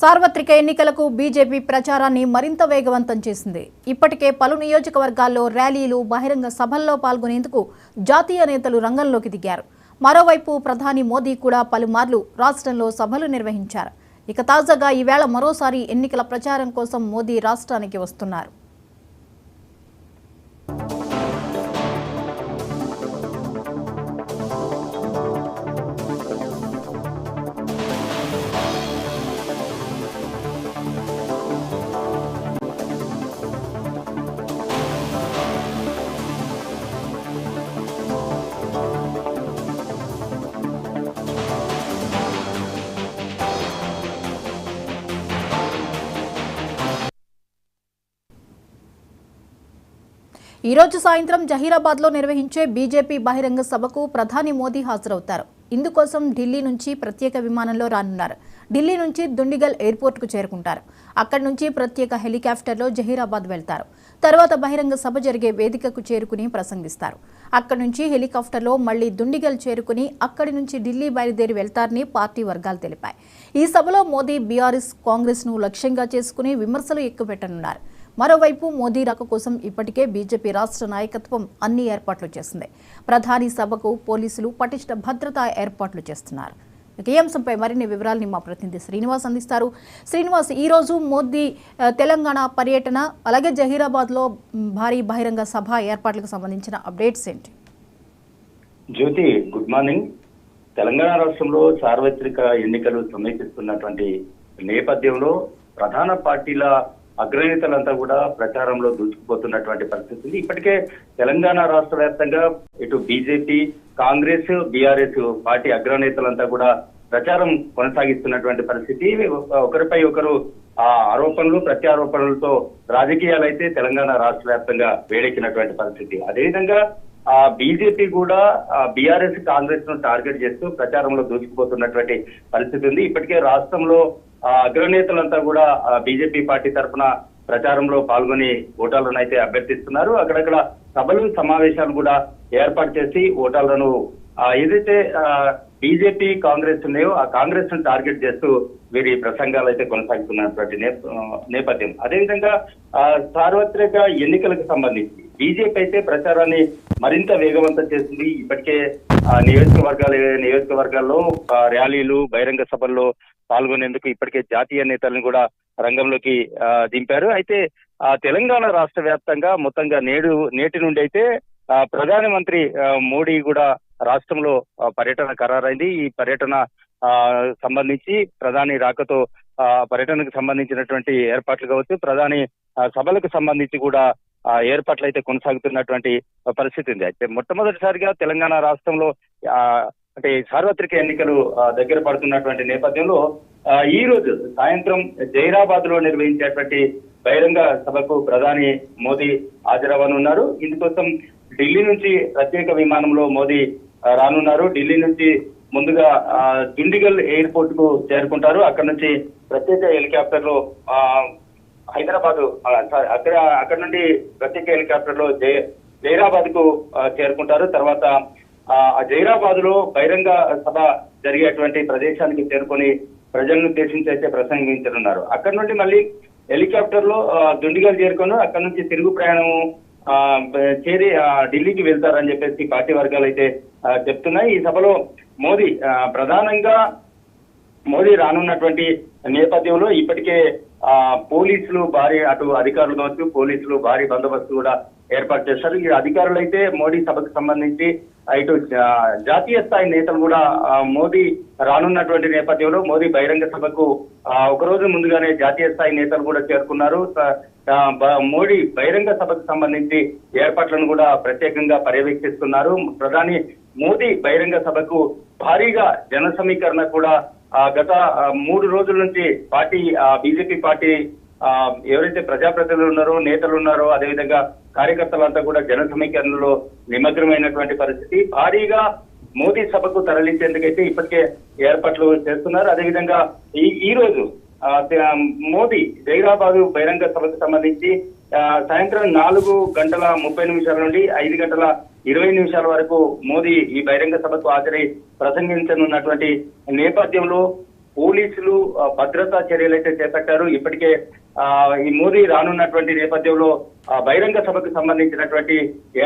సార్వత్రిక ఎన్నికలకు బీజేపీ ప్రచారాన్ని మరింత వేగవంతం చేసింది. ఇప్పటికే పలు నియోజకవర్గాల్లో ర్యాలీలు, బహిరంగ సభల్లో పాల్గొనేందుకు జాతీయ నేతలు రంగంలోకి దిగారు. మరోవైపు ప్రధాని మోదీ కూడా పలుమార్లు రాష్ట్రంలో సభలు నిర్వహించారు. ఇక తాజాగా ఈవేళ మరోసారి ఎన్నికల ప్రచారం కోసం మోదీ రాష్ట్రానికి వస్తున్నారు. ఈ రోజు సాయంత్రం జహీరాబాద్లో నిర్వహించే బీజేపీ బహిరంగ సభకు ప్రధాని మోదీ హాజరవుతారు. ఇందుకోసం ఢిల్లీ నుంచి ప్రత్యేక విమానంలో రానున్నారు. ఢిల్లీ నుంచి దుండిగల్ ఎయిర్పోర్ట్కు చేరుకుంటారు. అక్కడి నుంచి ప్రత్యేక హెలికాప్టర్లో జహీరాబాద్ వెళ్తారు. తర్వాత బహిరంగ సభ జరిగే వేదికకు చేరుకుని ప్రసంగిస్తారు. అక్కడి నుంచి హెలికాప్టర్లో మళ్లీ దుండిగల్ చేరుకుని అక్కడి నుంచి ఢిల్లీ బయలుదేరి వెళ్తారని పార్టీ వర్గాలు తెలిపాయి. ఈ సభలో మోదీ బీఆర్ఎస్, కాంగ్రెస్ను లక్ష్యంగా చేసుకుని విమర్శలు ఎక్కుపెట్టనున్నారు. మరోవైపు మోదీ రాక కోసం ఇప్పటికే బీజేపీ రాష్ట్ర నాయకత్వం అన్ని ఏర్పాట్లు చేసింది. ప్రధాని సభకు పోలీసులు పటిష్ట భద్రతా ఏర్పాట్లు చేస్తున్నారు. ఈ అంశంపై మరిన్ని వివరాలని మా ప్రతినిధి శ్రీనివాస్ అందిస్తారు. శ్రీనివాస్, ఈ రోజు మోదీ తెలంగాణ పర్యటన, అలాగే జహీరాబాద్లో భారీ బహిరంగ సభ ఏర్పాట్లకు సంబంధించిన అప్డేట్స్ ఏంటి? జ్యోతి, గుడ్ మార్నింగ్. తెలంగాణ రాష్ట్రంలో సార్వత్రిక ఎన్నికలు సమీపిస్తున్నటువంటి నేపథ్యంలో ప్రధాన పార్టీల అగ్రనేతలంతా కూడా ప్రచారంలో దూసుకుపోతున్నటువంటి పరిస్థితి ఉంది. ఇప్పటికే తెలంగాణ రాష్ట్ర వ్యాప్తంగా ఇటు బీజేపీ, కాంగ్రెస్, బీఆర్ఎస్ పార్టీ అగ్రనేతలంతా కూడా ప్రచారం కొనసాగిస్తున్నటువంటి పరిస్థితి. ఒకరిపై ఒకరు ఆరోపణలు, ప్రత్యారోపణలతో రాజకీయాలైతే తెలంగాణ రాష్ట్ర వ్యాప్తంగా వేడెక్కినటువంటి పరిస్థితి. అదేవిధంగా బీజేపీ కూడా బీఆర్ఎస్, కాంగ్రెస్ ను టార్గెట్ చేస్తూ ప్రచారంలో దూసుకుపోతున్నటువంటి పరిస్థితి ఉంది. ఇప్పటికే రాష్ట్రంలో అగ్రనేతలంతా కూడా బీజేపీ పార్టీ తరఫున ప్రచారంలో పాల్గొని ఓటర్లను అయితే అభ్యర్థిస్తున్నారు. అక్కడక్కడ సభలు, సమావేశాలు కూడా ఏర్పాటు చేసి ఓటర్లను ఏదైతే బీజేపీ, కాంగ్రెస్ ఉన్నాయో ఆ కాంగ్రెస్ ను టార్గెట్ చేస్తూ వీరి ప్రసంగాలు అయితే కొనసాగుతున్నటువంటి నేపథ్యం. అదేవిధంగా సార్వత్రిక ఎన్నికలకు సంబంధించి బీజేపీ అయితే ప్రచారాన్ని మరింత వేగవంతం చేసింది. ఇప్పటికే నియోజకవర్గాల్లో ర్యాలీలు, బహిరంగ సభల్లో పాల్గొనేందుకు ఇప్పటికే జాతీయ నేతలను కూడా రంగంలోకి దింపారు. అయితే తెలంగాణ రాష్ట్ర వ్యాప్తంగా మొత్తంగా నేటి నుండి అయితే ప్రధానమంత్రి మోడీ కూడా రాష్ట్రంలో పర్యటన ఖరారైంది. ఈ పర్యటన సంబంధించి ప్రధాని రాకతో పర్యటనకు సంబంధించినటువంటి ఏర్పాట్లు కావచ్చు, ప్రధాని సభలకు సంబంధించి కూడా ఏర్పాట్లు అయితే కొనసాగుతున్నటువంటి పరిస్థితి ఉంది. అయితే మొట్టమొదటిసారిగా తెలంగాణ రాష్ట్రంలో అంటే సార్వత్రిక ఎన్నికలు దగ్గర పడుతున్నటువంటి నేపథ్యంలో ఈ రోజు సాయంత్రం జహీరాబాద్ లో నిర్వహించేటువంటి బహిరంగ సభకు ప్రధాని మోదీ హాజరవ్వనున్నారు. ఇందుకోసం ఢిల్లీ నుంచి ప్రత్యేక విమానంలో మోదీ రానున్నారు. ఢిల్లీ నుంచి ముందుగా దుండిగల్ ఎయిర్పోర్ట్ కు చేరుకుంటారు. అక్కడ నుంచి ప్రత్యేక హెలికాప్టర్ లో హైదరాబాద్ అక్కడ నుండి ప్రత్యేక హెలికాప్టర్ లో జహీరాబాద్ కు చేరుకుంటారు. తర్వాత జహీరాబాద్ లో బహిరంగ సభ జరిగేటువంటి ప్రదేశానికి చేరుకొని ప్రజలను ఉద్దేశించి అయితే ప్రసంగించనున్నారు. అక్కడ నుండి మళ్ళీ హెలికాప్టర్ లో దుండిగల్ చేరుకొని అక్కడ నుంచి తిరుగు ప్రయాణం చేరి ఢిల్లీకి వెళ్తారని చెప్పేసి పార్టీ వర్గాలు అయితే చెప్తున్నాయి. ఈ సభలో ప్రధానంగా మోదీ రానున్నటువంటి నేపథ్యంలో ఇప్పటికే పోలీసులు అటు అధికారులు కావచ్చు, పోలీసులు భారీ బందోబస్తు కూడా ఏర్పాటు చేస్తారు. ఈ అధికారులు అయితే మోడీ సభకు సంబంధించి ఇటు జాతీయ స్థాయి నేతలు కూడా మోదీ రానున్నటువంటి నేపథ్యంలో మోదీ బహిరంగ సభకు ఒకరోజు ముందుగానే జాతీయ స్థాయి నేతలు కూడా చేరుకున్నారు. మోడీ బహిరంగ సభకు సంబంధించి ఏర్పాట్లను కూడా ప్రత్యేకంగా పర్యవేక్షిస్తున్నారు. ప్రధాని మోదీ బహిరంగ సభకు భారీగా జన సమీకరణ కూడా గత 3 రోజుల నుంచి బీజేపీ పార్టీ ఎవరైతే ప్రజాప్రతినిధులు ఉన్నారో, నేతలు ఉన్నారో, అదేవిధంగా కార్యకర్తలంతా కూడా జన సమీకరణలో నిమగ్నమైనటువంటి పరిస్థితి. భారీగా మోదీ సభకు తరలించేందుకైతే ఇప్పటికే ఏర్పాట్లు చేస్తున్నారు. అదేవిధంగా ఈ రోజు మోదీ జహీరాబాద్ బహిరంగ సభకు సంబంధించి సాయంత్రం 4:30 నుండి 5:20 వరకు మోదీ ఈ బహిరంగ సభకు హాజరై ప్రసంగించనున్నటువంటి నేపథ్యంలో పోలీసులు భద్రతా చర్యలు అయితే చేపట్టారు. ఇప్పటికే ఈ మోదీ రానున్నటువంటి నేపథ్యంలో బహిరంగ సభకు సంబంధించినటువంటి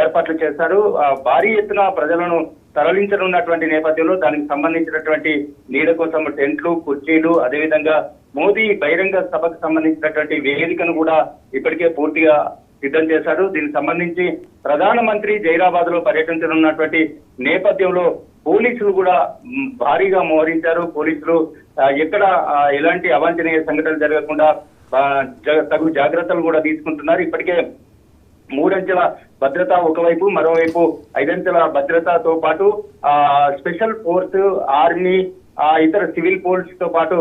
ఏర్పాట్లు చేశారు. భారీ ఎత్తున ప్రజలను తరలించనున్నటువంటి నేపథ్యంలో దానికి సంబంధించినటువంటి నీడ కోసం టెంట్లు, కుర్చీలు, అదేవిధంగా మోదీ బహిరంగ సభకు సంబంధించినటువంటి వేదికను కూడా ఇప్పటికే పూర్తిగా సిద్ధం చేశారు. దీనికి సంబంధించి ప్రధానమంత్రి జైరాబాద్ లో పర్యటించనున్నటువంటి నేపథ్యంలో పోలీసులు కూడా భారీగా మోహరించారు. పోలీసులు ఎక్కడ ఎలాంటి అవాంఛనీయ సంఘటనలు జరగకుండా తగు జాగ్రత్తలు కూడా తీసుకుంటున్నారు. ఇప్పటికే 3 అంచెల భద్రత ఒకవైపు, మరోవైపు 5 అంచెల భద్రతతో పాటు స్పెషల్ ఫోర్స్, ఆర్మీ, ఇతర సివిల్ పోలీస్ తో పాటు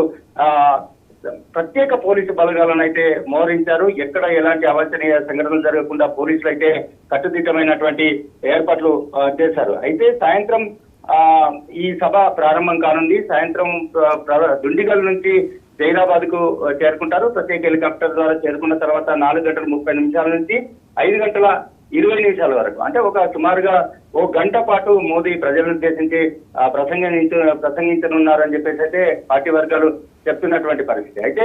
ప్రత్యేక పోలీసు బలగాలను అయితే మోహరించారు. ఎక్కడ ఎలాంటి అవాంఛనీయ సంఘటనలు జరగకుండా పోలీసులు అయితే కట్టుదిట్టమైనటువంటి ఏర్పాట్లు చేశారు. అయితే సాయంత్రం ఈ సభ ప్రారంభం కానుంది. సాయంత్రం దుండిగల్ నుంచి జైరాబాద్ కు చేరుకుంటారు. ప్రత్యేక హెలికాప్టర్ ద్వారా చేరుకున్న తర్వాత 4:30 నుంచి 5:20 వరకు, అంటే సుమారుగా 1 గంట పాటు మోదీ ప్రజలను ఉద్దేశించి ప్రసంగించనున్నారని చెప్పేసి అయితే పార్టీ వర్గాలు చెప్తున్నటువంటి పరిస్థితి. అయితే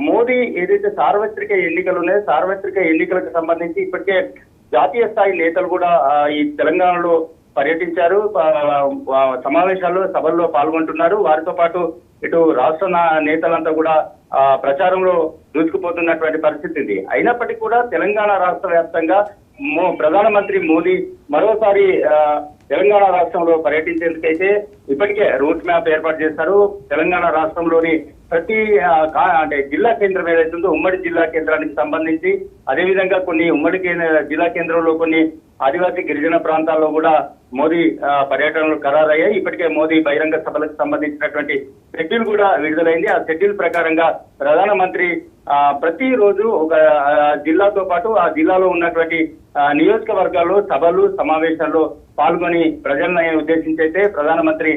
మోదీ ఏదైతే సార్వత్రిక ఎన్నికలు ఉన్నాయో, సార్వత్రిక ఎన్నికలకు సంబంధించి ఇప్పటికే జాతీయ స్థాయి నేతలు కూడా ఈ తెలంగాణలో పర్యటించారు. సమావేశాల్లో, సభల్లో పాల్గొంటున్నారు. వారితో పాటు ఇటు రాష్ట్ర నేతలంతా కూడా ప్రచారంలో దూసుకుపోతున్నటువంటి పరిస్థితి ఉంది. అయినప్పటికీ కూడా తెలంగాణ రాష్ట్ర వ్యాప్తంగా ప్రధానమంత్రి మోదీ మరోసారి తెలంగాణ రాష్ట్రంలో పర్యటించేందుకైతే ఇప్పటికే రూట్ మ్యాప్ ఏర్పాటు చేశారు. తెలంగాణ రాష్ట్రంలోని ప్రతి అంటే జిల్లా కేంద్రం ఏదైతుందో ఉమ్మడి జిల్లా కేంద్రానికి సంబంధించి, అదేవిధంగా కొన్ని ఉమ్మడి జిల్లా కేంద్రంలో కొన్ని ఆదివాసీ గిరిజన ప్రాంతాల్లో కూడా మోదీ పర్యటనలు ఖరారయ్యాయి. ఇప్పటికే మోదీ బహిరంగ సభలకు సంబంధించినటువంటి షెడ్యూల్ కూడా విడుదలైంది. ఆ షెడ్యూల్ ప్రకారంగా ప్రధానమంత్రి ప్రతిరోజు ఒక జిల్లాతో పాటు ఆ జిల్లాలో ఉన్నటువంటి నియోజకవర్గాల్లో సభలు, సమావేశాల్లో పాల్గొని ప్రజలను ఉద్దేశించి అయితే ప్రధానమంత్రి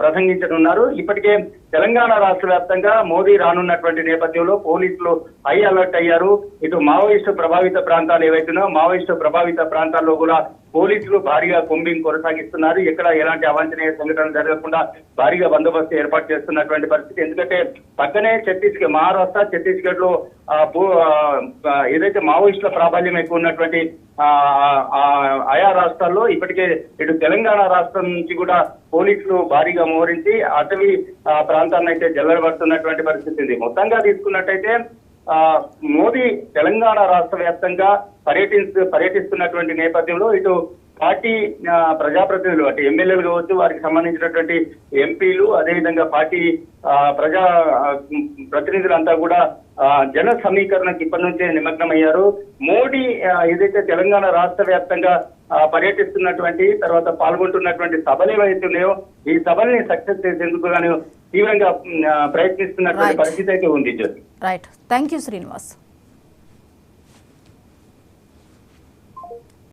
ప్రసంగించనున్నారు. ఇప్పటికే తెలంగాణ రాష్ట్ర వ్యాప్తంగా మోదీ రానున్నటువంటి నేపథ్యంలో పోలీసులు హై అలర్ట్ అయ్యారు. ఇటు మావోయిస్టు ప్రభావిత ప్రాంతాలు ఏవైతున్నాయో మావోయిస్టు ప్రభావిత ప్రాంతాల్లో కూడా పోలీసులు భారీగా కూంబింగ్ కొనసాగిస్తున్నారు. ఎక్కడ ఎలాంటి అవాంఛనీయ సంఘటనలు జరగకుండా భారీగా బందోబస్తు ఏర్పాటు చేస్తున్నటువంటి పరిస్థితి. ఎందుకంటే పక్కనే మహారాష్ట్ర, ఛత్తీస్గఢ్ లో ఏదైతే మావోయిస్టుల ప్రాబల్యం ఎక్కువ ఉన్నటువంటి ఆయా రాష్ట్రాల్లో ఇప్పటికే ఇటు తెలంగాణ రాష్ట్రం నుంచి కూడా పోలీసులు భారీగా మోహరించి అటవీ ప్రాంతాన్ని అయితే జల్లెడబడుతున్నటువంటి పరిస్థితి ఉంది. మొత్తంగా తీసుకున్నట్టయితే మోదీ తెలంగాణ రాష్ట్ర వ్యాప్తంగా పర్యటిస్తున్నటువంటి నేపథ్యంలో ఇటు పార్టీ ప్రజాప్రతినిధులు, అంటే ఎమ్మెల్యేలు కావచ్చు, వారికి సంబంధించినటువంటి ఎంపీలు, అదేవిధంగా పార్టీ ప్రజా ప్రతినిధులంతా కూడా జన సమీకరణకు ఇప్పటి నుంచే నిమగ్నమయ్యారు. మోడీ ఏదైతే తెలంగాణ రాష్ట్ర వ్యాప్తంగా పర్యటిస్తున్నటువంటి తర్వాత పాల్గొంటున్నటువంటి సభలు ఏవైతున్నాయో ఈ సభల్ని సక్సెస్ చేసేందుకు గాను తీవ్రంగా ప్రయత్నిస్తున్నటువంటి పరిస్థితి అయితే ఉంది. Right, thank you Srinivas.